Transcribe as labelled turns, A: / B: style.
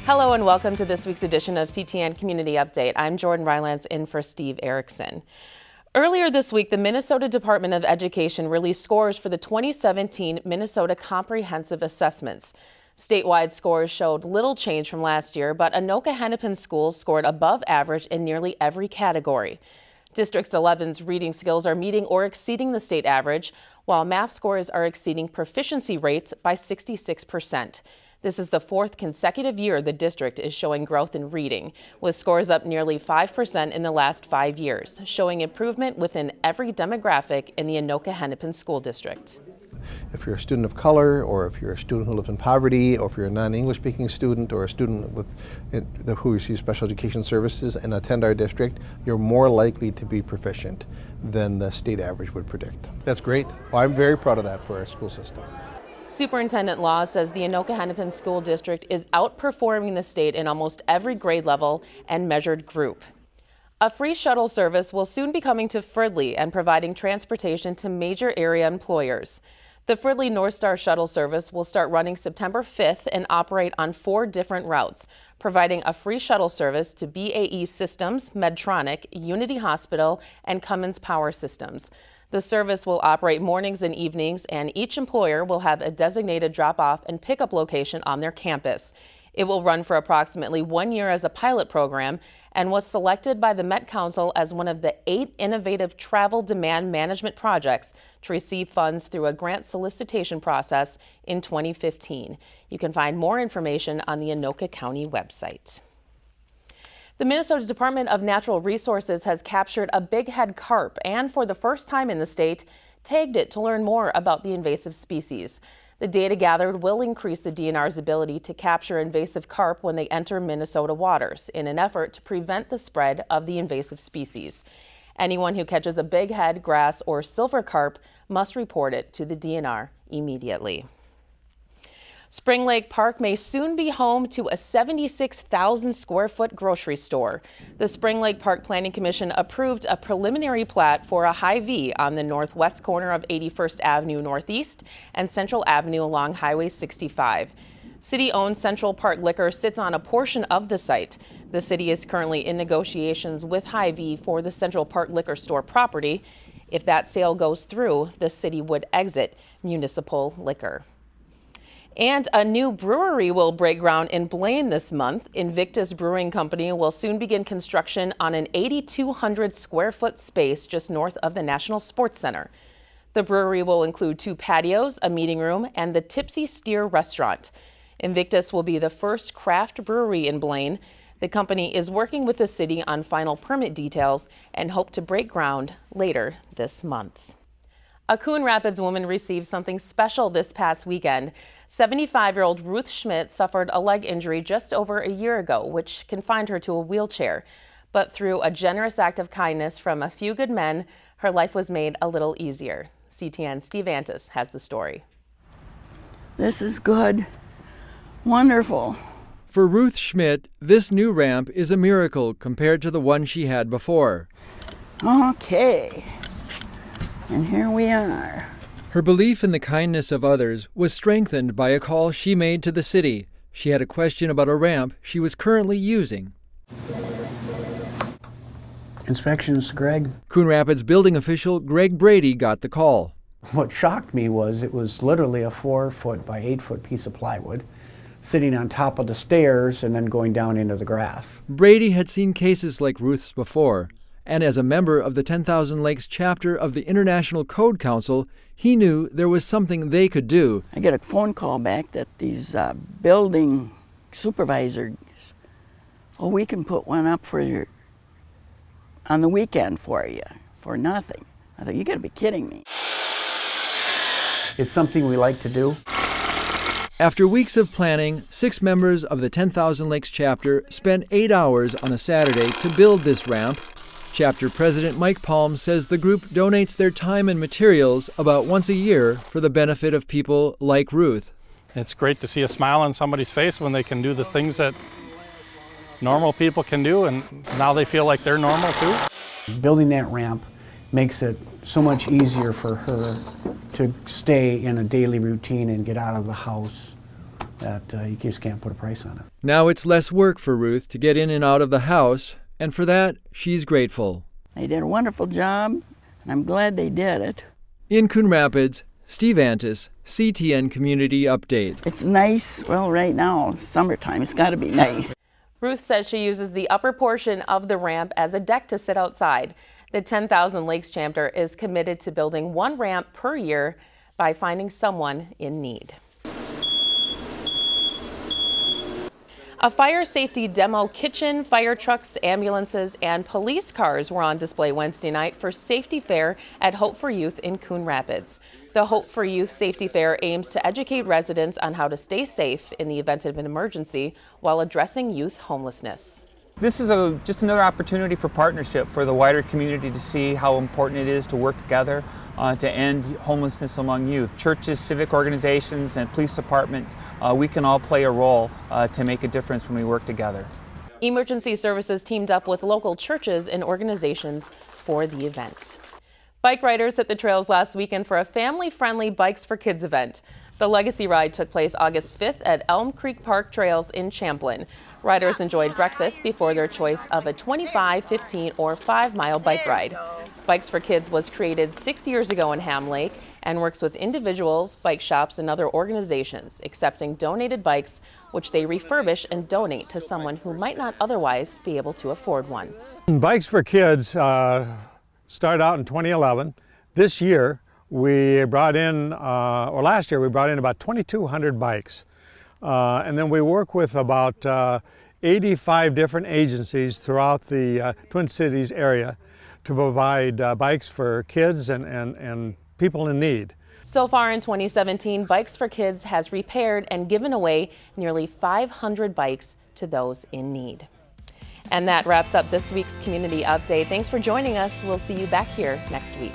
A: Hello and welcome to this week's edition of CTN Community Update. I'm Jordan Rylance in for Steve Erickson. Earlier this week, the Minnesota Department of Education released scores for the 2017 Minnesota Comprehensive Assessments. Statewide scores showed little change from last year, but Anoka-Hennepin schools scored above average in nearly every category. District 11's reading skills are meeting or exceeding the state average, while math scores are exceeding proficiency rates by 66%. This is the fourth consecutive year the district is showing growth in reading, with scores up nearly 5% in the last 5 years, showing improvement within every demographic in the Anoka-Hennepin School District.
B: If you're a student of color, or if you're a student who lives in poverty, or if you're a non-English speaking student, or a student who receives special education services and attend our district, you're more likely to be proficient than the state average would predict. That's great. Well, I'm very proud of that for our school system.
A: Superintendent Law says the Anoka-Hennepin School District is outperforming the state in almost every grade level and measured group. A free shuttle service will soon be coming to Fridley and providing transportation to major area employers. The Fridley North Star shuttle service will start running September 5th and operate on 4 different routes, providing a free shuttle service to BAE Systems, Medtronic, Unity Hospital, and Cummins Power Systems. The service will operate mornings and evenings, and each employer will have a designated drop-off and pickup location on their campus. It will run for approximately 1 year as a pilot program and was selected by the Met Council as one of the 8 innovative travel demand management projects to receive funds through a grant solicitation process in 2015. You can find more information on the Anoka County website. The Minnesota Department of Natural Resources has captured a bighead carp and, for the first time in the state, tagged it to learn more about the invasive species. The data gathered will increase the DNR's ability to capture invasive carp when they enter Minnesota waters in an effort to prevent the spread of the invasive species. Anyone who catches a bighead, grass, or silver carp must report it to the DNR immediately. Spring Lake Park may soon be home to a 76,000 square foot grocery store. The Spring Lake Park Planning Commission approved a preliminary plat for a Hy-Vee on the northwest corner of 81st Avenue Northeast and Central Avenue along Highway 65. City-owned Central Park Liquor sits on a portion of the site. The city is currently in negotiations with Hy-Vee for the Central Park Liquor store property. If that sale goes through, the city would exit municipal liquor. And a new brewery will break ground in Blaine this month. Invictus Brewing Company will soon begin construction on an 8,200 square foot space just north of the National Sports Center. The brewery will include 2 patios, a meeting room, and the Tipsy Steer restaurant. Invictus will be the first craft brewery in Blaine. The company is working with the city on final permit details and hope to break ground later this month. A Coon Rapids woman received something special this past weekend. 75-year-old Ruth Schmidt suffered a leg injury just over a year ago, which confined her to a wheelchair. But through a generous act of kindness from a few good men, her life was made a little easier. CTN's Steve Antis has the story.
C: This is good. Wonderful.
D: For Ruth Schmidt, this new ramp is a miracle compared to the one she had before.
C: Okay. And here we are.
D: Her belief in the kindness of others was strengthened by a call she made to the city. She had a question about a ramp she was currently using.
E: Inspections, Greg.
D: Coon Rapids building official Greg Brady got the call.
E: What shocked me was it was literally a 4-foot by 8-foot piece of plywood sitting on top of the stairs and then going down into the grass.
D: Brady had seen cases like Ruth's before, and as a member of the 10,000 Lakes chapter of the International Code Council, he knew there was something they could do.
C: I get a phone call back that these building supervisors, oh, we can put one up for you on the weekend for you, for nothing. I thought, you gotta be kidding me.
E: It's something we like to do.
D: After weeks of planning, 6 members of the 10,000 Lakes chapter spent 8 hours on a Saturday to build this ramp. Chapter President Mike Palm says the group donates their time and materials about once a year for the benefit of people like Ruth.
F: It's great to see a smile on somebody's face when they can do the things that normal people can do, and now they feel like they're normal too.
E: Building that ramp makes it so much easier for her to stay in a daily routine and get out of the house that you just can't put a price on it.
D: Now it's less work for Ruth to get in and out of the house, and for that, she's grateful.
C: They did a wonderful job, and I'm glad they did it.
D: In Coon Rapids, Steve Antis, CTN Community Update.
C: It's nice, well, right now, summertime, it's got to be nice.
A: Ruth says she uses the upper portion of the ramp as a deck to sit outside. The 10,000 Lakes chapter is committed to building one ramp per year by finding someone in need. A fire safety demo kitchen, fire trucks, ambulances, and police cars were on display Wednesday night for Safety Fair at Hope for Youth in Coon Rapids. The Hope for Youth Safety Fair aims to educate residents on how to stay safe in the event of an emergency while addressing youth homelessness.
G: This is just another opportunity for partnership for the wider community to see how important it is to work together to end homelessness among youth. Churches, civic organizations, and police department, we can all play a role to make a difference when we work together.
A: Emergency services teamed up with local churches and organizations for the event. Bike riders hit the trails last weekend for a family-friendly Bikes for Kids event. The Legacy Ride took place August 5th at Elm Creek Park Trails in Champlin. Riders enjoyed breakfast before their choice of a 25, 15, or 5-mile bike ride. Bikes for Kids was created 6 years ago in Ham Lake and works with individuals, bike shops, and other organizations, accepting donated bikes, which they refurbish and donate to someone who might not otherwise be able to afford one.
H: Bikes for Kids started out in 2011. This year, we brought in, or last year, we brought in about 2,200 bikes. And then we work with about 85 different agencies throughout the Twin Cities area to provide bikes for kids and people in need.
A: So far in 2017, Bikes for Kids has repaired and given away nearly 500 bikes to those in need. And that wraps up this week's Community Update. Thanks for joining us. We'll see you back here next week.